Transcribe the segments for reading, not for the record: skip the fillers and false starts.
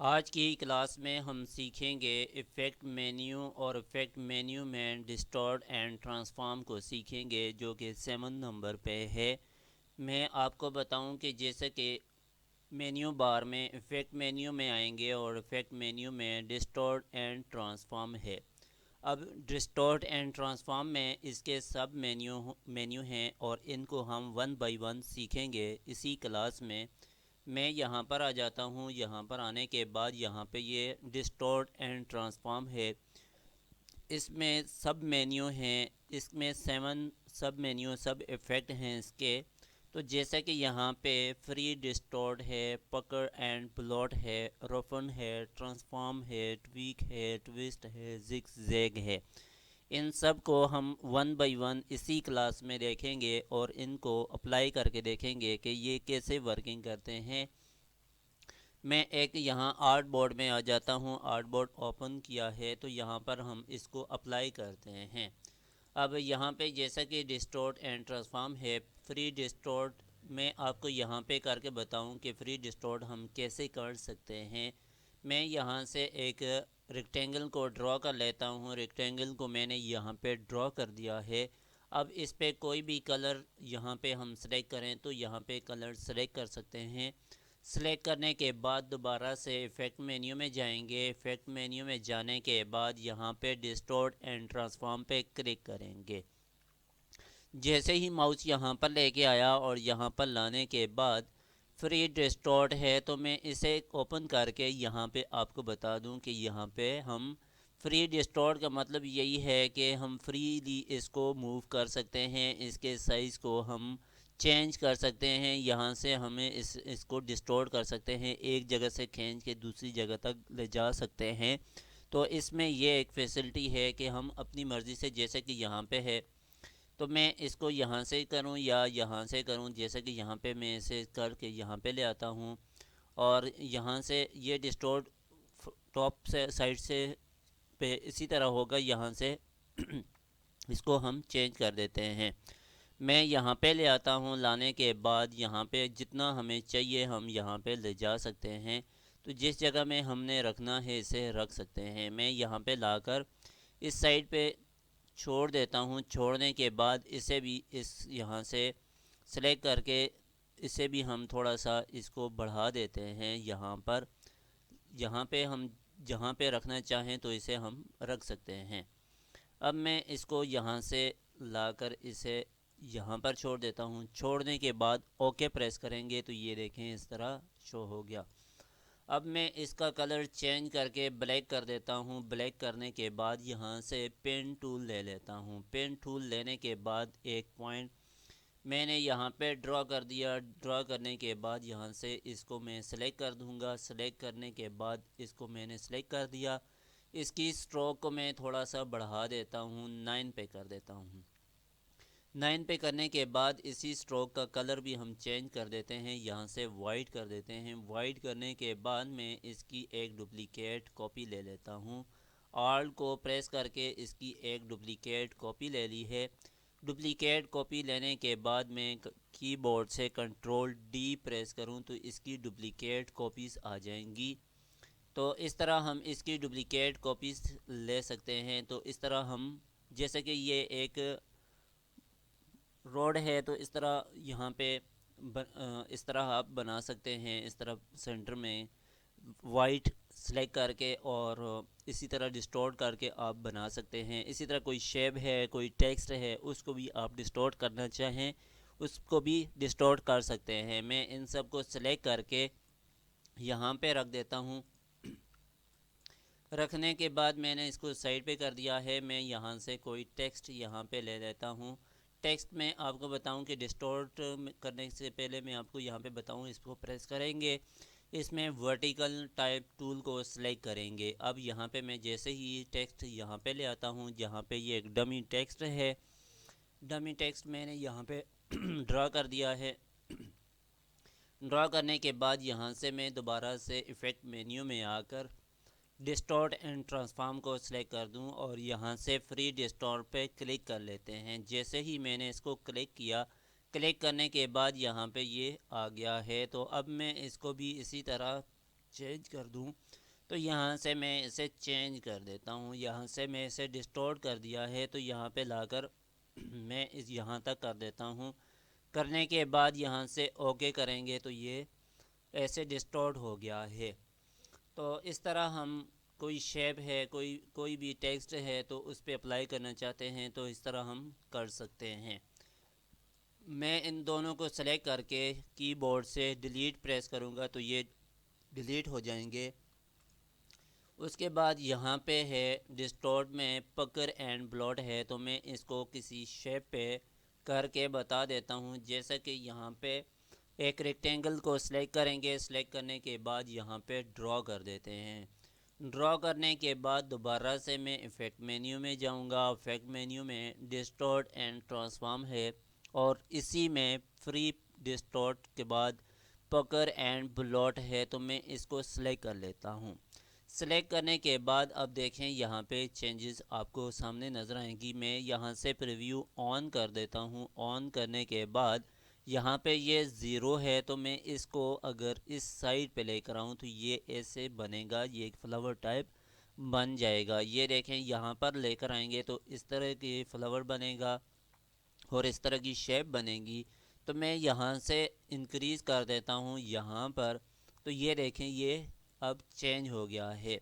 आज की क्लास में हम सीखेंगे इफ़ेक्ट मेन्यू और इफ़ेक्ट मेन्यू में डिस्टॉर्ट एंड ट्रांसफॉर्म को सीखेंगे जो कि 7 नंबर पे है। मैं आपको बताऊं कि जैसे कि मेन्यू बार में इफ़ेक्ट मेन्यू में आएंगे और इफ़ेक्ट मेन्यू में डिस्टॉर्ट एंड ट्रांसफॉर्म है। अब डिस्टॉर्ट एंड ट्रांसफॉर्म में इसके सब मेन्यू हैं और इनको हम वन बाय वन सीखेंगे इसी क्लास में। मैं यहाँ पर आ जाता हूँ। यहाँ पर आने के बाद यहाँ पे ये डिस्टॉर्ट एंड ट्रांसफॉर्म है। इसमें सब मेन्यू हैं, इसमें 7 सब मेन्यू सब इफ़ेक्ट हैं इसके। तो जैसे कि यहाँ पे फ्री डिस्टॉर्ट है, पकड़ एंड प्लॉट है, रफन है, ट्रांसफॉर्म है, ट्वीक है, ट्विस्ट है, जिग जैग है। इन सब को हम वन बाय वन इसी क्लास में देखेंगे और इनको अप्लाई करके देखेंगे कि ये कैसे वर्किंग करते हैं। मैं एक यहाँ आर्ट बोर्ड में आ जाता हूँ। आर्ट बोर्ड ओपन किया है तो यहाँ पर हम इसको अप्लाई करते हैं। अब यहाँ पे जैसा कि डिस्टॉर्ट एंड ट्रांसफॉर्म है, फ्री डिस्टॉर्ट मैं आपको यहाँ पे करके बताऊँ कि फ्री डिस्टॉर्ट हम कैसे कर सकते हैं। मैं यहाँ से एक रेक्टेंगल को ड्रॉ कर लेता हूँ। रेक्टेंगल को मैंने यहाँ पे ड्रॉ कर दिया है। अब इस पे कोई भी कलर यहाँ पे हम सेलेक्ट करें तो यहाँ पे कलर सेलेक्ट कर सकते हैं। सेलेक्ट करने के बाद दोबारा से इफ़ेक्ट मेन्यू में जाएंगे। इफ़ेक्ट मेन्यू में जाने के बाद यहाँ पे डिस्टॉर्ट एंड ट्रांसफॉर्म पे क्लिक करेंगे। जैसे ही माउस यहाँ पर लेके आया और यहाँ पर लाने के बाद फ्री डिस्टॉर्ट है तो मैं इसे ओपन करके यहाँ पे आपको बता दूँ कि यहाँ पे हम फ्री डिस्टॉर्ट का मतलब यही है कि हम फ्रीली इसको मूव कर सकते हैं। इसके साइज़ को हम चेंज कर सकते हैं। यहाँ से हमें इसको डिस्टॉर्ट कर सकते हैं, एक जगह से खींच के दूसरी जगह तक ले जा सकते हैं। तो इसमें ये एक फैसिलिटी है कि हम अपनी मर्ज़ी से, जैसे कि यहाँ पे है तो मैं इसको यहाँ से करूँ या यहाँ से करूँ। जैसे कि यहाँ पे मैं इसे करके यहाँ पे ले आता हूँ और यहाँ से ये डिस्टॉर्ट टॉप से साइड से पे इसी तरह होगा। यहाँ से इसको हम चेंज कर देते हैं। मैं यहाँ पे ले आता हूँ। लाने के बाद यहाँ पे जितना हमें चाहिए हम यहाँ पे ले जा सकते हैं। तो जिस जगह में हमने रखना है इसे रख सकते हैं। मैं यहाँ पे लाकर इस साइड पे छोड़ देता हूँ। छोड़ने के बाद इसे भी इस यहाँ से सेलेक्ट करके इसे भी हम थोड़ा सा इसको बढ़ा देते हैं। यहाँ पे हम जहाँ पे रखना चाहें तो इसे हम रख सकते हैं। अब मैं इसको यहाँ से लाकर इसे यहाँ पर छोड़ देता हूँ। छोड़ने के बाद ओके प्रेस करेंगे तो ये देखें इस तरह शो हो गया। अब मैं इसका कलर चेंज करके ब्लैक कर देता हूँ। ब्लैक करने के बाद यहाँ से पेन टूल ले लेता हूँ। पेन टूल लेने के बाद एक पॉइंट मैंने यहाँ पे ड्रॉ कर दिया। ड्रॉ करने के बाद यहाँ से इसको मैं सेलेक्ट कर दूँगा। सेलेक्ट करने के बाद इसको मैंने सेलेक्ट कर दिया। इसकी स्ट्रोक को मैं थोड़ा सा बढ़ा देता हूँ, 9 पे कर देता हूँ। 9 पे करने के बाद इसी स्ट्रोक का कलर भी हम चेंज कर देते हैं। यहाँ से वाइट कर देते हैं। वाइट करने के बाद मैं इसकी एक डुप्लीकेट कॉपी ले लेता हूँ। ऑल्ट को प्रेस करके इसकी एक डुप्लीकेट कॉपी ले ली है। डुप्लीकेट कॉपी लेने के बाद मैं कीबोर्ड से कंट्रोल डी प्रेस करूँ तो इसकी डुप्लीकेट कॉपीज़ आ जाएंगी। तो इस तरह हम इसकी डुप्लीकेट कॉपीज़ ले सकते हैं। तो इस तरह हम, जैसे कि ये एक रोड है तो इस तरह यहाँ पे इस तरह आप बना सकते हैं। इस तरह सेंटर में वाइट सेलेक्ट करके और इसी तरह डिस्टॉर्ट करके आप बना सकते हैं। इसी तरह कोई शेप है, कोई टेक्स्ट है, उसको भी आप डिस्टॉर्ट करना चाहें उसको भी डिस्टॉर्ट कर सकते हैं। मैं इन सब को सेलेक्ट करके यहाँ पे रख देता हूँ। रखने के बाद मैंने इसको साइड पे कर दिया है। मैं यहाँ से कोई टेक्स्ट यहाँ पे ले लेता हूँ। टेक्स्ट में आपको बताऊँ कि डिस्टॉर्ट करने से पहले मैं आपको यहाँ पे बताऊँ, इसको प्रेस करेंगे, इसमें वर्टिकल टाइप टूल को सिलेक्ट करेंगे। अब यहाँ पे मैं जैसे ही टेक्स्ट यहाँ पे ले आता हूँ, जहाँ पे ये एक डमी टेक्स्ट है, डमी टेक्स्ट मैंने यहाँ पे ड्रा कर दिया है। ड्रा करने के बाद यहाँ से मैं दोबारा से इफ़ेक्ट मेन्यू में आकर डिस्टॉर्ट एंड ट्रांसफॉर्म को सिलेक्ट कर दूं और यहाँ से फ्री डिस्टॉर्ट पे क्लिक कर लेते हैं। जैसे ही मैंने इसको क्लिक किया, क्लिक करने के बाद यहाँ पे ये आ गया है। तो अब मैं इसको भी इसी तरह चेंज कर दूं तो यहाँ से मैं इसे चेंज कर देता हूँ। यहाँ से मैं इसे डिस्टॉर्ट कर दिया है तो यहाँ पे लाकर मैं इस यहाँ तक कर देता हूँ। करने के बाद यहाँ से ओके करेंगे तो ये ऐसे डिस्टॉर्ट हो गया है। तो इस तरह हम कोई शेप है, कोई भी टेक्स्ट है तो उस पर अप्लाई करना चाहते हैं तो इस तरह हम कर सकते हैं। मैं इन दोनों को सेलेक्ट करके कीबोर्ड से डिलीट प्रेस करूँगा तो ये डिलीट हो जाएंगे। उसके बाद यहाँ पे है डिस्टॉर्ट में पकड़ एंड ब्लॉट है तो मैं इसको किसी शेप पे करके बता देता हूँ। जैसा कि यहाँ पे एक रेक्टेंगल को सिलेक्ट करेंगे, सिलेक्ट करने के बाद यहाँ पे ड्रॉ कर देते हैं। ड्रॉ करने के बाद दोबारा से मैं इफ़ेक्ट मेन्यू में जाऊँगा। इफ़ेक्ट मेन्यू में डिस्टॉर्ट एंड ट्रांसफॉर्म है और इसी में फ्री डिस्टॉर्ट के बाद पकड़ एंड ब्लॉट है तो मैं इसको सिलेक्ट कर लेता हूँ। सेलेक्ट करने के बाद अब देखें यहाँ पे चेंजेस आपको सामने नज़र आएंगी। मैं यहाँ से प्रीव्यू ऑन कर देता हूँ। ऑन करने के बाद यहाँ पे ये ज़ीरो है तो मैं इसको अगर इस साइड पे लेकर आऊँ तो ये ऐसे बनेगा, ये एक फ्लावर टाइप बन जाएगा। ये देखें यहाँ पर लेकर आएंगे तो इस तरह के फ्लावर बनेगा और इस तरह की शेप बनेगी। तो मैं यहाँ से इंक्रीज़ कर देता हूँ यहाँ पर तो ये देखें ये अब चेंज हो गया है।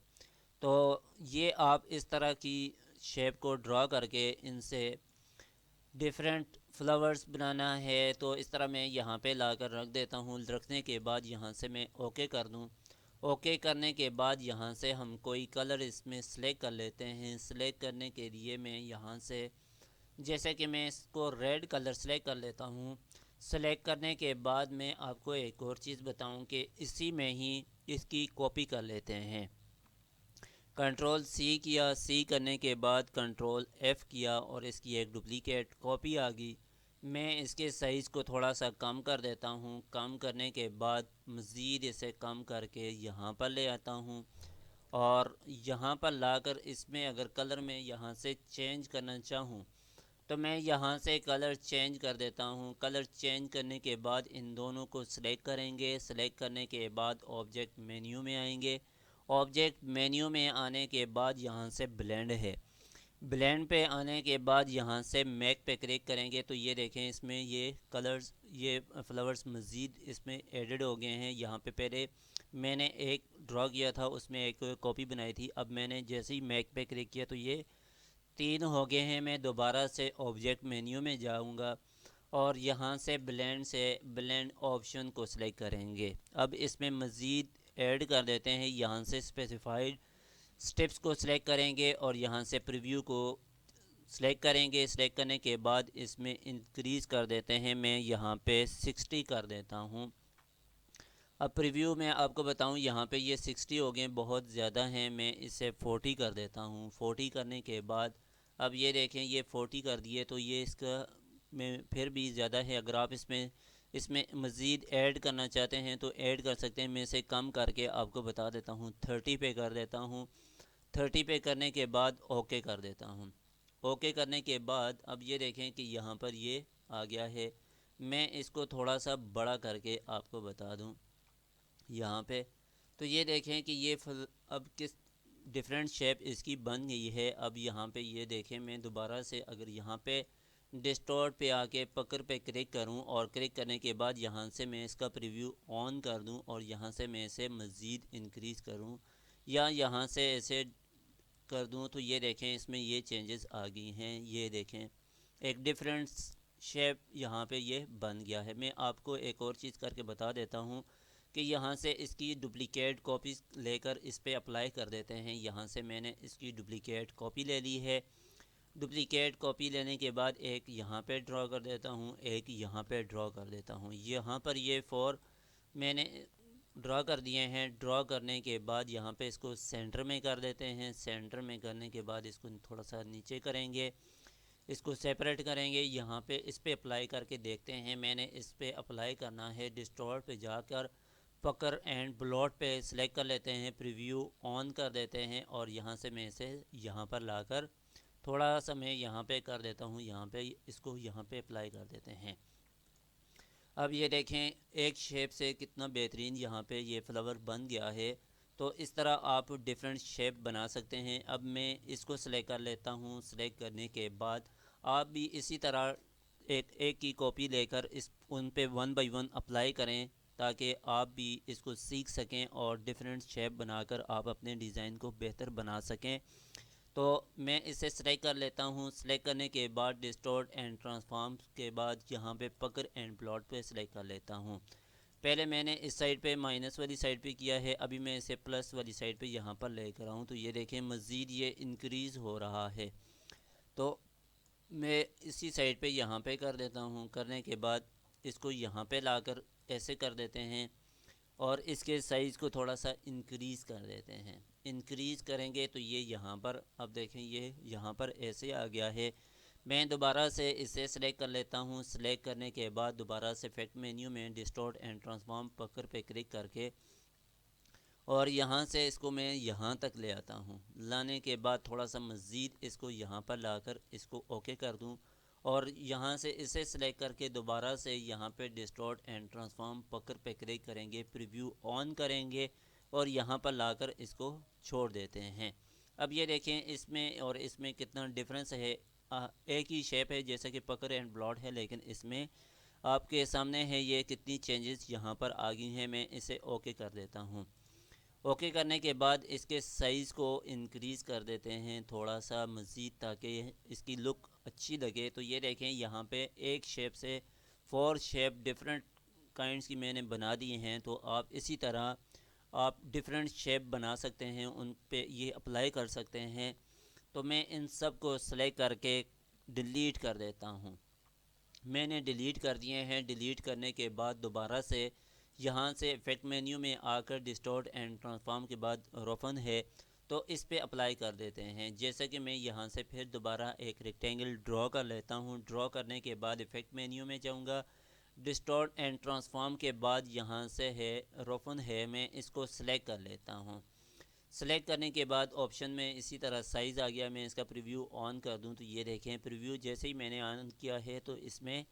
तो ये आप इस तरह की शेप को ड्रॉ करके इनसे डिफरेंट फ्लावर्स बनाना है तो इस तरह मैं यहाँ पे लाकर रख देता हूँ। रखने के बाद यहाँ से मैं ओके कर दूँ। ओके करने के बाद यहाँ से हम कोई कलर इसमें सेलेक्ट कर लेते हैं। सेलेक्ट करने के लिए मैं यहाँ से जैसे कि मैं इसको रेड कलर सेलेक्ट कर लेता हूँ। सेलेक्ट करने के बाद मैं आपको एक और चीज़ बताऊँ कि इसी में ही इसकी कॉपी कर लेते हैं। कंट्रोल सी किया, सी करने के बाद कंट्रोल एफ़ किया और इसकी एक डुप्लीकेट कॉपी आ गई। मैं इसके साइज़ को थोड़ा सा कम कर देता हूँ। कम करने के बाद मज़ीद इसे कम करके यहाँ पर ले आता हूँ और यहाँ पर लाकर इसमें अगर कलर में यहाँ से चेंज करना चाहूँ तो मैं यहाँ से कलर चेंज कर देता हूँ। कलर चेंज करने के बाद इन दोनों को सिलेक्ट करेंगे। सिलेक्ट करने के बाद ऑब्जेक्ट मेन्यू में आएंगे। ऑब्जेक्ट मेन्यू में आने के बाद यहाँ से ब्लेंड है। ब्लेंड पे आने के बाद यहाँ से मैक पे क्लिक करेंगे तो ये देखें इसमें ये कलर्स, ये फ्लावर्स मज़ीद इसमें एडेड हो गए हैं। यहाँ पे पहले मैंने एक ड्रॉ किया था, उसमें एक कॉपी बनाई थी। अब मैंने जैसे ही मैक पे क्लिक किया तो ये तीन हो गए हैं। मैं दोबारा से ऑब्जेक्ट मेन्यू में जाऊंगा और यहाँ से ब्लेंड ऑप्शन को सिलेक्ट करेंगे। अब इसमें मज़ीद ऐड कर देते हैं। यहाँ से स्पेसिफाइड स्टेप्स को सिलेक्ट करेंगे और यहाँ से प्रीव्यू को सिलेक्ट करेंगे। सिलेक्ट करने के बाद इसमें इंक्रीज़ कर देते हैं। मैं यहाँ पे 60 कर देता हूँ। अब प्रीव्यू में आपको बताऊं यहाँ पे ये 60 हो गए, बहुत ज़्यादा हैं। मैं इसे 40 कर देता हूँ। 40 करने के बाद अब ये देखें ये 40 कर दिए तो ये इसका में फिर भी ज़्यादा है। अगर आप इसमें मज़ीद ऐड करना चाहते हैं तो ऐड कर सकते हैं। मैं इसे कम करके आपको बता देता हूँ, 30 पे कर देता हूँ। 30 पे करने के बाद ओके कर देता हूँ। ओके करने के बाद अब ये देखें कि यहाँ पर ये आ गया है। मैं इसको थोड़ा सा बड़ा करके आपको बता दूँ यहाँ पे तो ये देखें कि ये अब किस डिफरेंट शेप इसकी बन गई है। अब यहाँ पे ये देखें, मैं दोबारा से अगर यहाँ पे डिस्टॉर्ट पे आके पकड़ पे क्लिक करूँ और क्लिक करने के बाद यहाँ से मैं इसका प्रीव्यू ऑन कर दूँ और यहाँ से मैं इसे मज़ीद इंक्रीज़ करूँ या यहाँ से ऐसे कर दूँ तो ये देखें इसमें ये चेंजेस आ गई हैं। ये देखें एक डिफरेंट शेप यहाँ पे ये बन गया है। मैं आपको एक और चीज़ करके बता देता हूँ कि यहाँ से इसकी डुप्लिकेट कॉपी लेकर इस पर अप्लाई कर देते हैं। यहाँ से मैंने इसकी डुप्लिकेट कॉपी ले ली है। डुप्लिकेट कॉपी लेने के बाद एक यहाँ पे ड्रॉ कर देता हूँ, एक यहाँ पे ड्रॉ कर देता हूँ। यहाँ पर ये 4 मैंने ड्रॉ कर दिए हैं। ड्रॉ करने के बाद यहाँ पे इसको सेंटर में कर देते हैं। सेंटर में करने के बाद इसको थोड़ा सा नीचे करेंगे, इसको सेपरेट करेंगे। यहाँ पे इस पे अप्लाई करके देखते हैं। मैंने इस पे अप्लाई करना है। डिस्टॉर्ट पे जाकर पकड़ एंड ब्लॉट पे सिलेक्ट कर लेते हैं। प्रीव्यू ऑन कर देते हैं और यहाँ से मैं इसे यहाँ पर लाकर थोड़ा सा मैं यहाँ पे कर देता हूँ। यहाँ पे इसको यहाँ पे अप्लाई कर देते हैं। अब ये देखें एक शेप से कितना बेहतरीन यहाँ पे ये फ्लावर बन गया है। तो इस तरह आप डिफरेंट शेप बना सकते हैं। अब मैं इसको सिलेक्ट कर लेता हूँ। सिलेक्ट करने के बाद आप भी इसी तरह एक की कॉपी लेकर इस उन पे वन बाय वन अप्लाई करें, ताकि आप भी इसको सीख सकें और डिफरेंट शेप बनाकर आप अपने डिज़ाइन को बेहतर बना सकें। तो मैं इसे सेलेक्ट कर लेता हूँ। सेलेक्ट करने के बाद डिस्टॉर्ट एंड ट्रांसफॉर्म के बाद यहाँ पे पकड़ एंड प्लॉट पे सेलेक्ट कर लेता हूँ। पहले मैंने इस साइड पे माइनस वाली साइड पे किया है, अभी मैं इसे प्लस वाली साइड पे यहाँ पर लेकर आऊँ तो ये देखें मज़ीद ये इंक्रीज़ हो रहा है। तो मैं इसी साइड पे यहाँ पे कर देता हूँ। करने के बाद इसको यहाँ पे लाकर ऐसे कर देते हैं और इसके साइज़ को थोड़ा सा इंक्रीज़ कर देते हैं। इंक्रीज़ करेंगे तो ये यहाँ पर अब देखें ये यहाँ पर ऐसे आ गया है। मैं दोबारा से इसे सेलेक्ट कर लेता हूँ। सेलेक्ट करने के बाद दोबारा से इफेक्ट मेन्यू में डिस्टॉर्ट एंड ट्रांसफॉर्म पकड़ पे क्लिक करके और यहाँ से इसको मैं यहाँ तक ले आता हूँ। लाने के बाद थोड़ा सा मज़ीद इसको यहाँ पर लाकर इसको ओके कर दूँ और यहाँ से इसे सेलेक्ट करके दोबारा से यहाँ पे डिस्टॉर्ट एंड ट्रांसफॉर्म पकड़ पे क्लिक करेंगे, प्रीव्यू ऑन करेंगे और यहाँ पर लाकर इसको छोड़ देते हैं। अब ये देखें इसमें और इसमें कितना डिफरेंस है। एक ही शेप है जैसे कि पकड़ एंड ब्लॉट है, लेकिन इसमें आपके सामने है ये कितनी चेंजेस यहाँ पर आ गई हैं। मैं इसे ओके कर देता हूँ। ओके करने के बाद इसके साइज़ को इंक्रीज़ कर देते हैं थोड़ा सा मज़ीद, ताकि इसकी लुक अच्छी लगे। तो ये देखें यहाँ पे एक शेप से 4 शेप डिफरेंट काइंड्स की मैंने बना दी हैं। तो आप इसी तरह आप डिफरेंट शेप बना सकते हैं, उन पे ये अप्लाई कर सकते हैं। तो मैं इन सब को सेलेक्ट करके डिलीट कर देता हूँ। मैंने डिलीट कर दिए हैं। डिलीट करने के बाद दोबारा से यहाँ से इफेक्ट मेन्यू में आकर डिस्टॉर्ट एंड ट्रांसफॉर्म के बाद रोफन है तो इस पे अप्लाई कर देते हैं। जैसे कि मैं यहाँ से फिर दोबारा एक रेक्टेंगल ड्रॉ कर लेता हूँ। ड्रॉ करने के बाद इफेक्ट मेन्यू में जाऊँगा। डिस्टॉर्ट एंड ट्रांसफॉर्म के बाद यहाँ से है रोफन है, मैं इसको सिलेक्ट कर लेता हूँ। सेलेक्ट करने के बाद ऑप्शन में इसी तरह साइज़ आ गया। मैं इसका प्रीव्यू ऑन कर दूं तो ये देखें प्रीव्यू जैसे ही मैंने ऑन किया है तो इसमें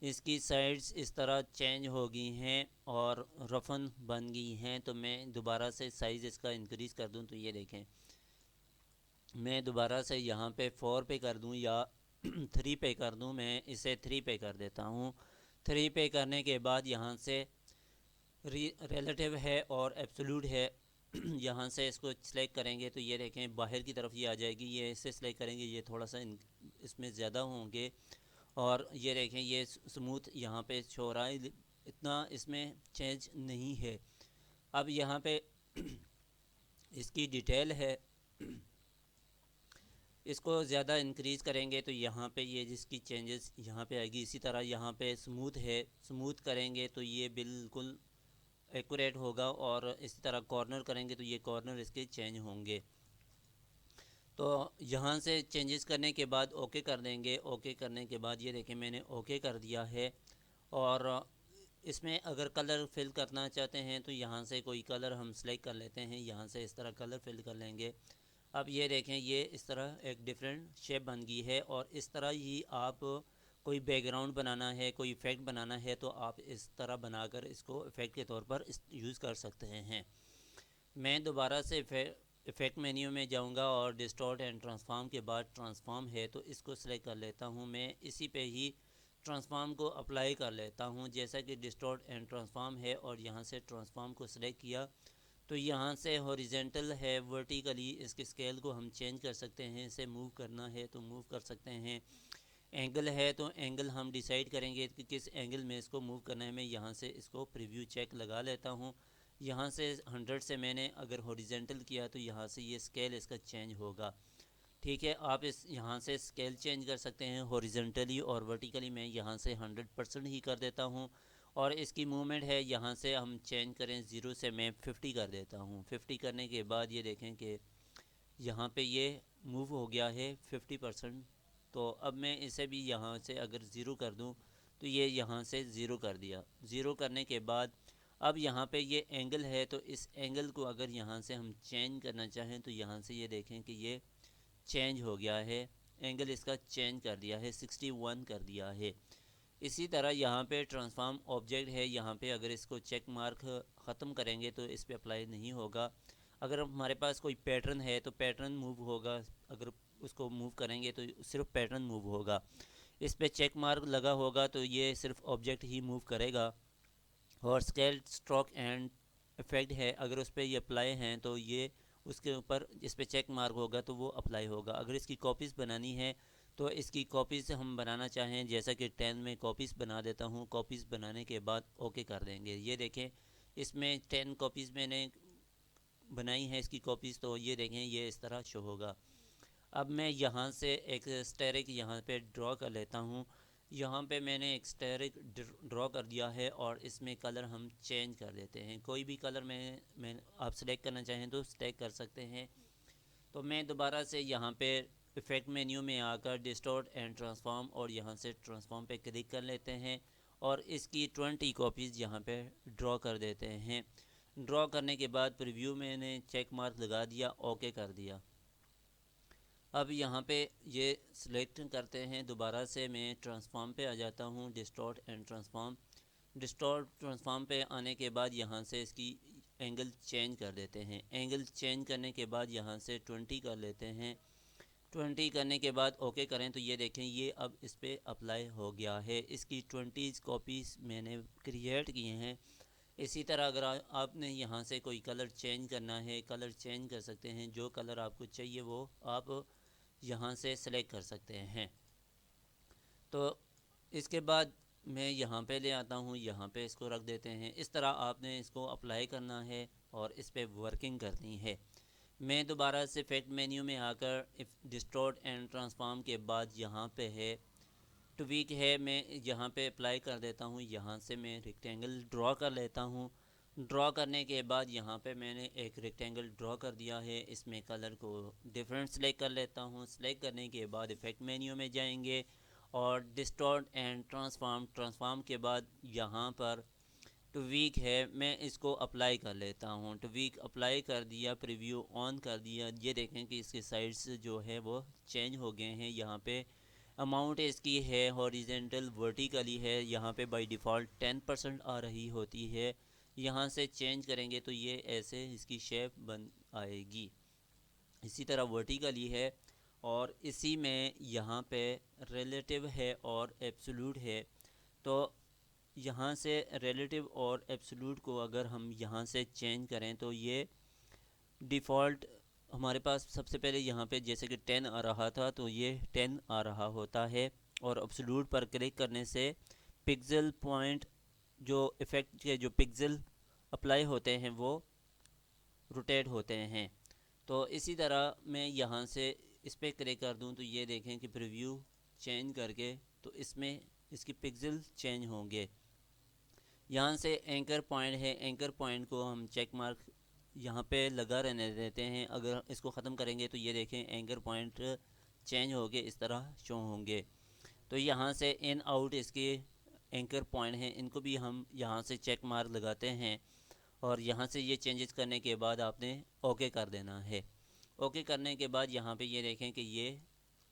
इसकी साइड्स इस तरह चेंज हो गई हैं और रफन बन गई हैं। तो मैं दोबारा से साइज़ इसका इंक्रीज़ कर दूं तो ये देखें मैं दोबारा से यहाँ पे 4 पे कर दूं या 3 पे कर दूं। मैं इसे 3 पे कर देता हूँ। 3 पे करने के बाद यहाँ से रिलेटिव है और एब्सोल्यूट है यहाँ से इसको सिलेक्ट करेंगे तो ये देखें बाहर की तरफ ये आ जाएगी। ये इसे सिलेक्ट करेंगे ये थोड़ा सा इसमें ज़्यादा होंगे और ये देखें ये स्मूथ यहाँ पे शो रहा है, इतना इसमें चेंज नहीं है। अब यहाँ पे इसकी डिटेल है, इसको ज़्यादा इंक्रीज़ करेंगे तो यहाँ पे ये जिसकी चेंजेस यहाँ पे आएगी। इसी तरह यहाँ पे स्मूथ है, स्मूथ करेंगे तो ये बिल्कुल एक्यूरेट होगा और इसी तरह कॉर्नर करेंगे तो ये कॉर्नर इसके चेंज होंगे। तो यहाँ से चेंजेस करने के बाद ओके कर देंगे। ओके करने के बाद ये देखें मैंने ओके कर दिया है। और इसमें अगर कलर फिल करना चाहते हैं तो यहाँ से कोई कलर हम सेलेक्ट कर लेते हैं। यहाँ से इस तरह कलर फिल कर लेंगे। अब ये देखें ये इस तरह एक डिफरेंट शेप बन गई है और इस तरह ही आप कोई बैकग्राउंड बनाना है, कोई इफ़ेक्ट बनाना है तो आप इस तरह बनाकर इसको इफ़ेक्ट के तौर पर यूज़ कर सकते हैं। मैं दोबारा से इफ़ेक्ट मेन्यू में जाऊंगा और डिस्टॉर्ट एंड ट्रांसफॉर्म के बाद ट्रांसफॉर्म है तो इसको सेलेक्ट कर लेता हूं। मैं इसी पे ही ट्रांसफॉर्म को अप्लाई कर लेता हूं। जैसा कि डिस्टॉर्ट एंड ट्रांसफॉर्म है और यहाँ से ट्रांसफॉर्म को सिलेक्ट किया तो यहाँ से हॉरिजेंटल है, वर्टिकली इसके स्केल को हम चेंज कर सकते हैं। इसे मूव करना है तो मूव कर सकते हैं। एंगल है तो एंगल हम डिसाइड करेंगे कि किस एंगल में इसको मूव करना है। मैं यहाँ से इसको प्रीव्यू चेक लगा लेता हूँ। यहाँ से 100 से मैंने अगर हॉरिजेंटल किया तो यहाँ से ये स्केल इसका चेंज होगा। ठीक है, आप इस यहाँ से स्केल चेंज कर सकते हैं हॉरिजेंटली और वर्टिकली। मैं यहाँ से 100% ही कर देता हूँ। और इसकी मूवमेंट है यहाँ से हम चेंज करें 0 से मैं 50 कर देता हूँ। 50 करने के बाद ये देखें कि यहाँ पे ये मूव हो गया है 50%। तो अब मैं इसे भी यहाँ से अगर ज़ीरो कर दूँ तो ये यहाँ से ज़ीरो कर दिया। ज़ीरो करने के बाद अब यहाँ पे ये एंगल है तो इस एंगल को अगर यहाँ से हम चेंज करना चाहें तो यहाँ से ये देखें कि ये चेंज हो गया है। एंगल इसका चेंज कर दिया है, 61 कर दिया है। इसी तरह यहाँ पे ट्रांसफॉर्म ऑब्जेक्ट है, यहाँ पे अगर इसको चेक मार्क ख़त्म करेंगे तो इस पर अप्लाई नहीं होगा। अगर हमारे पास कोई पैटर्न है तो पैटर्न मूव होगा, अगर उसको मूव करेंगे तो सिर्फ पैटर्न मूव होगा। इस पे चेक मार्क लगा होगा तो ये सिर्फ ऑब्जेक्ट ही मूव करेगा। और स्केल स्ट्रोक एंड इफेक्ट है, अगर उस पर ये अप्लाई हैं तो ये उसके ऊपर इस पर चेक मार्क होगा तो वो अप्लाई होगा। अगर इसकी कॉपीज़ बनानी है तो इसकी कॉपीज़ हम बनाना चाहें, जैसा कि 10 में कॉपीज़ बना देता हूँ, कॉपीज़ बनाने के बाद ओके कर देंगे। ये देखें इसमें 10 कॉपीज़ मैंने बनाई है इसकी कॉपीज़, तो ये देखें ये इस तरह शो होगा। अब मैं यहाँ से एक स्टेरिक यहाँ पे ड्रॉ कर लेता हूँ। यहाँ पे मैंने एक स्टेरिक ड्रॉ कर दिया है और इसमें कलर हम चेंज कर देते हैं। कोई भी कलर मैं आप सेलेक्ट करना चाहें तो सेलेक्ट कर सकते हैं। तो मैं दोबारा से यहाँ पे इफ़ेक्ट मेन्यू में आकर डिस्टॉर्ट एंड ट्रांसफॉर्म और यहाँ से ट्रांसफॉर्म पे क्लिक कर लेते हैं और इसकी 20 कॉपीज़ यहाँ पे ड्रॉ कर देते हैं। ड्रॉ करने के बाद प्रीव्यू मैंने चेक मार्क लगा दिया, ओके कर दिया। अब यहाँ पे ये सिलेक्ट करते हैं, दोबारा से मैं ट्रांसफॉर्म पे आ जाता हूँ, distort and transform. Distort transform पे आने के बाद यहाँ से इसकी एंगल चेंज कर देते हैं। एंगल चेंज करने के बाद यहाँ से 20 कर लेते हैं। 20 करने के बाद ओके करें तो ये देखें ये अब इस पर अप्लाई हो गया है। इसकी 20 कॉपीज़ मैंने क्रिएट किए हैं। इसी तरह अगर आपने यहाँ से कोई कलर चेंज करना है, कलर चेंज कर सकते हैं। जो कलर आपको चाहिए वो आप यहाँ से सेलेक्ट कर सकते हैं। तो इसके बाद मैं यहाँ पे ले आता हूँ, यहाँ पे इसको रख देते हैं। इस तरह आपने इसको अप्लाई करना है और इस पर वर्किंग करनी है। मैं दोबारा से इफेक्ट मेन्यू में आकर डिस्टॉर्ट एंड ट्रांसफॉर्म के बाद यहाँ पे है ट्वीक है, मैं यहाँ पे अप्लाई कर देता हूँ। यहाँ से मैं रेक्टेंगल ड्रॉ कर लेता हूँ। ड्रॉ करने के बाद यहाँ पे मैंने एक रेक्टेंगल ड्रॉ कर दिया है। इसमें कलर को डिफरेंट सेलेक्ट कर लेता हूँ। सेलेक्ट करने के बाद इफेक्ट मेन्यू में जाएंगे और डिस्टॉर्ट एंड ट्रांसफॉर्म के बाद यहाँ पर ट्वीक है, मैं इसको अप्लाई कर लेता हूँ। ट्वीक अप्लाई कर दिया, प्रीव्यू ऑन कर दिया। ये देखें कि इसके साइड्स जो है वो चेंज हो गए हैं। यहाँ पे अमाउंट इसकी है हॉरिजेंटल वर्टिकली है, यहाँ पे बाय डिफ़ॉल्ट 10% आ रही होती है। यहाँ से चेंज करेंगे तो ये ऐसे इसकी शेप बन आएगी। इसी तरह वर्टिकली है और इसी में यहाँ पे रिलेटिव है और एब्सोल्यूट है। तो यहाँ से रिलेटिव और एब्सोल्यूट को अगर हम यहाँ से चेंज करें तो ये डिफ़ॉल्ट हमारे पास सबसे पहले यहाँ पे जैसे कि 10 आ रहा था तो ये 10 आ रहा होता है। और एब्सोल्यूट पर क्लिक करने से पिक्सल पॉइंट जो इफ़ेक्ट के जो पिक्सल अप्लाई होते हैं वो रोटेट होते हैं। तो इसी तरह मैं यहाँ से इस पर क्लिक कर दूँ तो ये देखें कि प्रीव्यू चेंज करके तो इसमें इसकी पिक्सल चेंज होंगे। यहाँ से एंकर पॉइंट है, एंकर पॉइंट को हम चेक मार्क यहाँ पे लगा रहने देते हैं। अगर इसको ख़त्म करेंगे तो ये देखें एंकर पॉइंट चेंज हो गए, इस तरह शो होंगे। तो यहाँ से इन आउट इसके एंकर पॉइंट हैं, इनको भी हम यहाँ से चेक मार्क लगाते हैं और यहाँ से ये चेंजेस करने के बाद आपने ओके कर देना है। ओके करने के बाद यहाँ पे ये देखें कि ये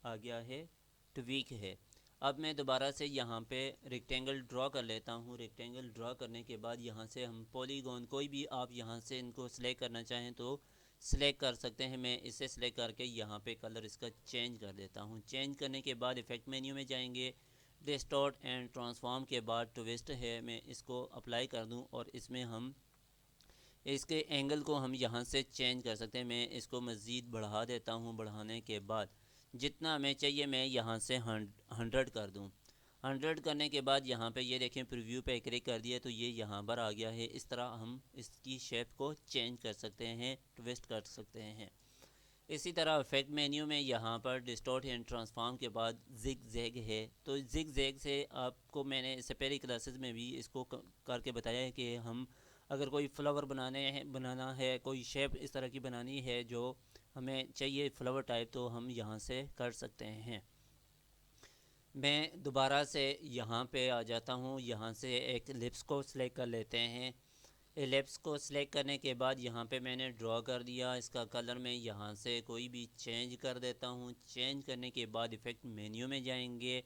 आ गया है, ट्वीक है। अब मैं दोबारा से यहाँ पे रेक्टेंगल ड्रॉ कर लेता हूँ। रेक्टेंगल ड्रॉ करने के बाद यहाँ से हम पॉलीगॉन कोई भी आप यहाँ से इनको सिलेक्ट करना चाहें तो सिलेक्ट कर सकते हैं। मैं इसे सिलेक्ट करके यहाँ पे कलर इसका चेंज कर देता हूँ। चेंज करने के बाद इफ़ेक्ट मेन्यू में जाएंगे, डिस्टॉर्ट एंड ट्रांसफॉर्म के बाद ट्विस्ट है, मैं इसको अप्लाई कर दूँ और इसमें हम इसके एंगल को हम यहाँ से चेंज कर सकते हैं। मैं इसको मज़ीद बढ़ा देता हूँ। बढ़ाने के बाद जितना हमें चाहिए मैं यहाँ से 100 कर दूँ। 100 करने के बाद यहाँ पे ये देखें प्रीव्यू पे क्लिक कर दिया तो ये यहाँ पर आ गया है। इस तरह हम इसकी शेप को चेंज कर सकते हैं, ट्विस्ट कर सकते हैं। इसी तरह इफेक्ट मेन्यू में यहाँ पर डिस्टॉर्ट एंड ट्रांसफॉर्म के बाद जिग जैग है। तो जिग जैग से आपको मैंने इससे पहले क्लासेस में भी इसको करके बताया है कि हम अगर कोई फ्लावर बनाना है, कोई शेप इस तरह की बनानी है जो हमें चाहिए फ्लावर टाइप, तो हम यहाँ से कर सकते हैं। मैं दोबारा से यहाँ पे आ जाता हूँ। यहाँ से एक लिप्स को सिलेक्ट कर लेते हैं। एलिप्स को सिलेक्ट करने के बाद यहाँ पे मैंने ड्रॉ कर दिया। इसका कलर मैं यहाँ से कोई भी चेंज कर देता हूँ। चेंज करने के बाद इफ़ेक्ट मेन्यू में जाएंगे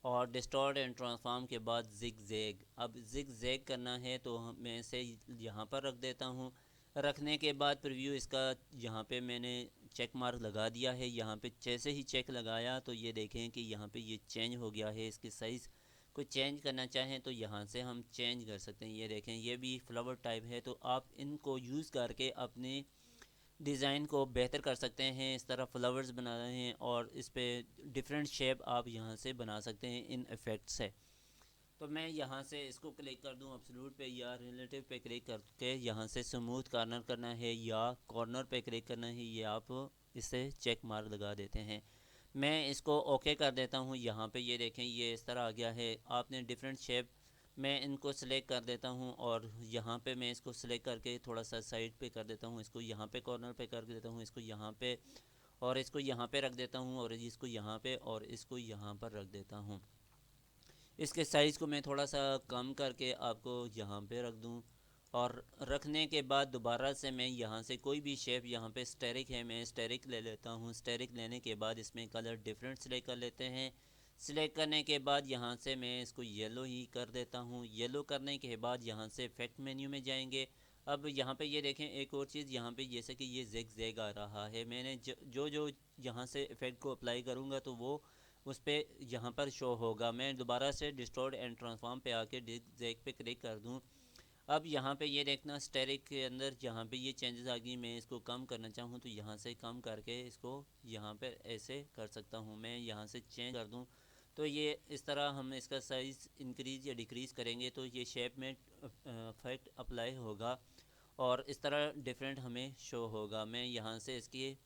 और डिस्टॉर्ट एंड ट्रांसफॉर्म के बाद जिग जैग। अब जिग जैग करना है तो मैं इसे यहाँ पर रख देता हूँ। रखने के बाद प्रीव्यू इसका यहाँ पे मैंने चेक मार्क लगा दिया है। यहाँ पे जैसे ही चेक लगाया तो ये देखें कि यहाँ पे ये चेंज हो गया है। इसकी साइज़ को चेंज करना चाहें तो यहाँ से हम चेंज कर सकते हैं। ये देखें ये भी फ्लावर टाइप है, तो आप इनको यूज़ करके अपने डिज़ाइन को बेहतर कर सकते हैं। इस तरह फ्लावर्स बना रहे हैं और इस पर डिफरेंट शेप आप यहाँ से बना सकते हैं इन इफ़ेक्ट से। तो मैं यहाँ से इसको क्लिक कर दूँ एब्सोल्यूट पे या रिलेटिव पे क्लिक करके यहाँ से स्मूथ कॉर्नर करना है या कॉर्नर पे क्लिक करना है, ये आप इसे चेक मार्क लगा देते हैं। मैं इसको ओके कर देता हूँ। यहाँ पे ये देखें ये इस तरह आ गया है। आपने डिफरेंट शेप मैं इनको सिलेक्ट कर देता हूँ और यहाँ पे मैं इसको सिलेक्ट करके थोड़ा सा साइड पे कर देता हूँ। इसको यहाँ पे कॉर्नर पे कर देता हूँ, इसको यहाँ पे और इसको यहाँ पे रख देता हूँ और इसको यहाँ पे और इसको यहाँ पर रख देता हूँ। इसके साइज़ को मैं थोड़ा सा कम करके आपको यहाँ पे रख दूँ और रखने के बाद दोबारा से मैं यहाँ से कोई भी शेप, यहाँ पे स्टेरिक है, मैं स्टेरिक ले लेता हूँ। स्टेरिक लेने के बाद इसमें कलर डिफरेंट सिलेक्ट कर लेते हैं। सिलेक्ट करने के बाद यहाँ से मैं इसको येलो ही कर देता हूँ। येलो करने के बाद यहाँ से इफेक्ट मेन्यू में जाएंगे। अब यहाँ पे ये देखें एक और चीज़, यहाँ पे जैसे कि ये ज़िग ज़ैग आ रहा है, मैंने जो यहाँ से इफ़ेक्ट को अप्लाई करूँगा तो वो उस पर यहाँ पर शो होगा। मैं दोबारा से डिस्टॉर्ट एंड ट्रांसफॉर्म पे आके ज़िग ज़ैग पे क्लिक कर दूँ। अब यहाँ पे ये देखना स्टेरिक के अंदर जहाँ पे ये चेंजेस आ गई, मैं इसको कम करना चाहूँ तो यहाँ से कम करके इसको यहाँ पे ऐसे कर सकता हूँ। मैं यहाँ से चेंज कर दूँ तो ये इस तरह हम इसका साइज़ इंक्रीज़ या डिक्रीज़ करेंगे तो ये शेप में इफेक्ट अप्लाई होगा और इस तरह डिफरेंट हमें शो होगा। मैं यहाँ से इसके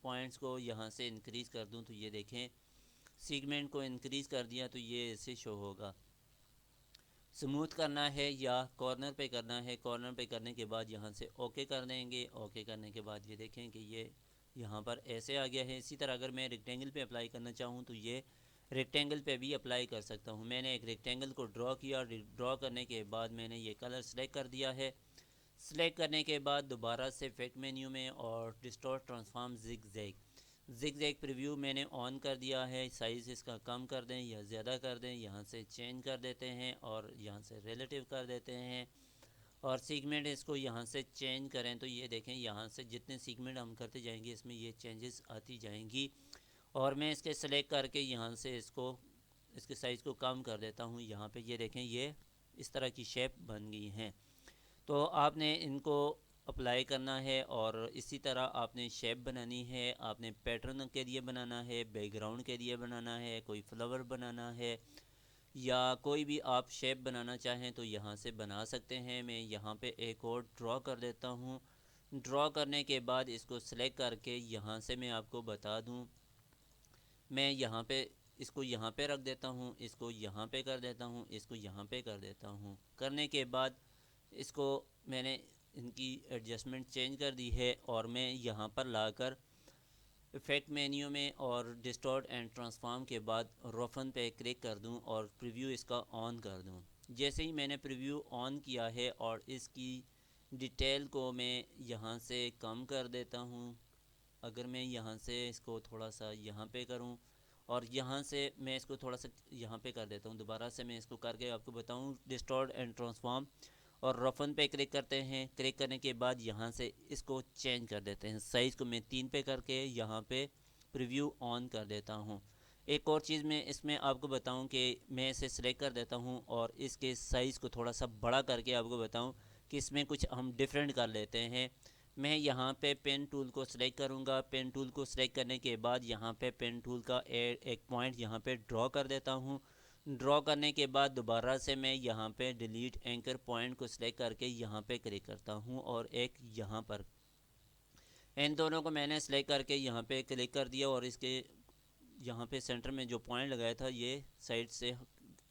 पॉइंट्स को यहाँ से इंक्रीज़ कर दूँ तो ये देखें सीगमेंट को इंक्रीज़ कर दिया तो ये ऐसे शो होगा। स्मूथ करना है या कॉर्नर पे करना है, कॉर्नर पे करने के बाद यहाँ से ओके कर देंगे। ओके करने के बाद ये देखें कि ये यहाँ पर ऐसे आ गया है। इसी तरह अगर मैं रेक्टेंगल पे अप्लाई करना चाहूँ तो ये रेक्टेंगल पे भी अप्लाई कर सकता हूँ। मैंने एक रेक्टेंगल को ड्रॉ किया, ड्रॉ करने के बाद मैंने ये कलर सेलेक्ट कर दिया है। सेलेक्ट करने के बाद दोबारा से इफेक्ट मेन्यू में और distort transform zig zag preview मैंने ऑन कर दिया है। साइज़ इसका कम कर दें या ज़्यादा कर दें, यहाँ से चेंज कर देते हैं और यहाँ से रिलेटिव कर देते हैं और सीगमेंट इसको यहाँ से चेंज करें तो ये देखें यहाँ से जितने सीगमेंट हम करते जाएंगे इसमें ये चेंजेस आती जाएंगी। और मैं इसके सेलेक्ट करके यहाँ से इसके साइज़ को कम कर देता हूँ। यहाँ पे ये देखें ये इस तरह की शेप बन गई हैं। तो आपने इनको अप्लाई करना है और इसी तरह आपने शेप बनानी है। आपने पैटर्न के लिए बनाना है, बैकग्राउंड के लिए बनाना है, कोई फ्लावर बनाना है या कोई भी आप शेप बनाना चाहें तो यहाँ से बना सकते हैं। मैं यहाँ पे एक और ड्रॉ कर देता हूँ। ड्रॉ करने के बाद इसको सेलेक्ट करके यहाँ से मैं आपको बता दूँ, मैं यहाँ पे इसको यहाँ पे रख देता हूँ, इसको यहाँ पे कर देता हूँ, इसको यहाँ पे कर देता हूँ। करने के बाद इसको मैंने इनकी एडजस्टमेंट चेंज कर दी है और मैं यहाँ पर लाकर इफेक्ट मेन्यू में और डिस्टॉर्ट एंड ट्रांसफॉर्म के बाद रोफन पे क्लिक कर दूँ और प्रीव्यू इसका ऑन कर दूँ। जैसे ही मैंने प्रीव्यू ऑन किया है और इसकी डिटेल को मैं यहाँ से कम कर देता हूँ। अगर मैं यहाँ से इसको थोड़ा सा यहाँ पे करूँ और यहाँ से मैं इसको थोड़ा सा यहाँ पे कर देता हूँ, दोबारा से मैं इसको करके आपको बताऊँ डिस्टॉर्ट एंड ट्रांसफॉर्म और रफन पे क्लिक करते हैं। क्लिक करने के बाद यहाँ से इसको चेंज कर देते हैं। साइज़ को मैं 3 पे करके यहाँ पे प्रीव्यू ऑन कर देता हूँ। एक और चीज़ मैं इसमें आपको बताऊँ कि मैं इसे सिलेक्ट कर देता हूँ और इसके साइज़ को थोड़ा सा बड़ा करके आपको बताऊँ कि इसमें कुछ हम डिफरेंट कर लेते हैं। मैं यहाँ पे पेन टूल को सिलेक्ट करूँगा। पेन टूल को सिलेक्ट करने के बाद यहाँ पे पेन टूल का एक पॉइंट यहाँ पे ड्रॉ कर देता हूँ। ड्रॉ करने के बाद दोबारा से मैं यहाँ पे डिलीट एंकर पॉइंट को सिलेक्ट करके यहाँ पे क्लिक करता हूँ और एक यहाँ पर इन दोनों को मैंने सिलेक्ट करके यहाँ पे क्लिक कर दिया और इसके यहाँ पे सेंटर में जो पॉइंट लगाया था ये साइड से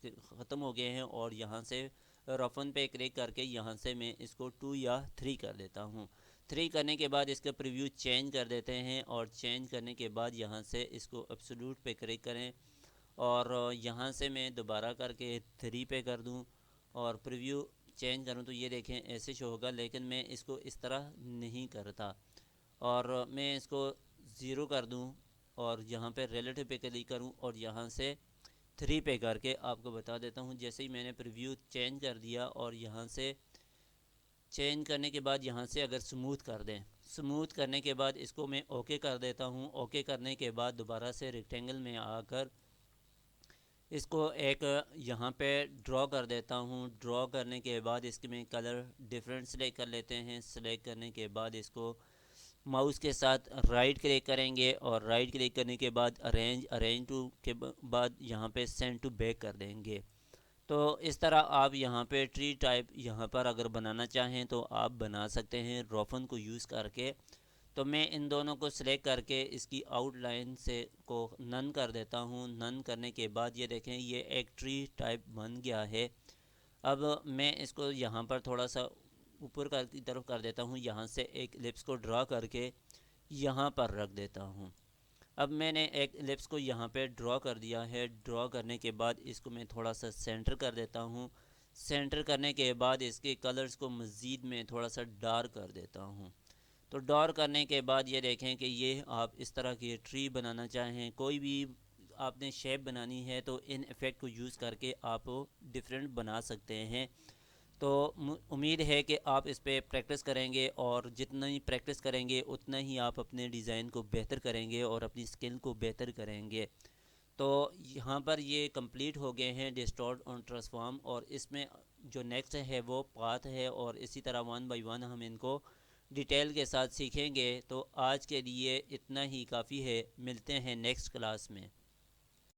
ख़त्म हो गए हैं और यहाँ से रफन पे क्लिक करके यहाँ से मैं इसको 2 या 3 कर देता हूँ। 3 करने के बाद इसका प्रीव्यू चेंज कर देते हैं और चेंज करने के बाद यहाँ से इसको एब्सोल्यूट पे क्लिक करें और यहाँ से मैं दोबारा करके 3 पे कर दूँ और प्रीव्यू चेंज करूँ तो ये देखें ऐसे शो होगा, लेकिन मैं इसको इस तरह नहीं करता और मैं इसको 0 कर दूँ और यहाँ पे रिलेटिव पे क्लिक करूँ और यहाँ से 3 पे करके आपको बता देता हूँ। जैसे ही मैंने प्रीव्यू चेंज कर दिया और यहाँ से चेंज करने के बाद यहाँ से अगर स्मूथ कर दें, स्मूथ करने के बाद इसको मैं ओके कर देता हूँ। ओके करने के बाद दोबारा से रेक्टेंगल में आकर इसको एक यहाँ पे ड्रॉ कर देता हूँ। ड्रॉ करने के बाद इसके में कलर डिफरेंट सेलेक्ट कर लेते हैं। सेलेक्ट करने के बाद इसको माउस के साथ राइट क्लिक करेंगे और राइट क्लिक करने के बाद अरेंज टू के बाद यहाँ पे सेंड टू बैक कर देंगे। तो इस तरह आप यहाँ पे ट्री टाइप यहाँ पर अगर बनाना चाहें तो आप बना सकते हैं रोफन को यूज़ करके। तो मैं इन दोनों को सिलेक्ट करके इसकी आउटलाइन से को नन कर देता हूँ। नन करने के बाद ये देखें ये एक ट्री टाइप बन गया है। अब मैं इसको यहाँ पर थोड़ा सा ऊपर की तरफ कर देता हूँ। यहाँ से एक एलिप्स को ड्रा करके यहाँ पर रख देता हूँ। अब मैंने एक एलिप्स को यहाँ पे ड्रॉ कर दिया है। ड्रॉ करने के बाद इसको मैं थोड़ा सा सेंटर कर देता हूँ। सेंटर करने के बाद इसके कलर्स को मज़ीद में थोड़ा सा डार्क कर देता हूँ। तो डार्क करने के बाद ये देखें कि ये आप इस तरह की ट्री बनाना चाहें, कोई भी आपने शेप बनानी है तो इन इफ़ेक्ट को यूज़ करके आप डिफरेंट बना सकते हैं। तो उम्मीद है कि आप इस पर प्रैक्टिस करेंगे और जितना ही प्रैक्टिस करेंगे उतना ही आप अपने डिज़ाइन को बेहतर करेंगे और अपनी स्किल को बेहतर करेंगे। तो यहाँ पर ये कंप्लीट हो गए हैं डिस्टॉर्ट और ट्रांसफॉर्म, और इसमें जो नेक्स्ट है वो पाथ है और इसी तरह वन बाय वन हम इनको डिटेल के साथ सीखेंगे। तो आज के लिए इतना ही काफ़ी है, मिलते हैं नेक्स्ट क्लास में।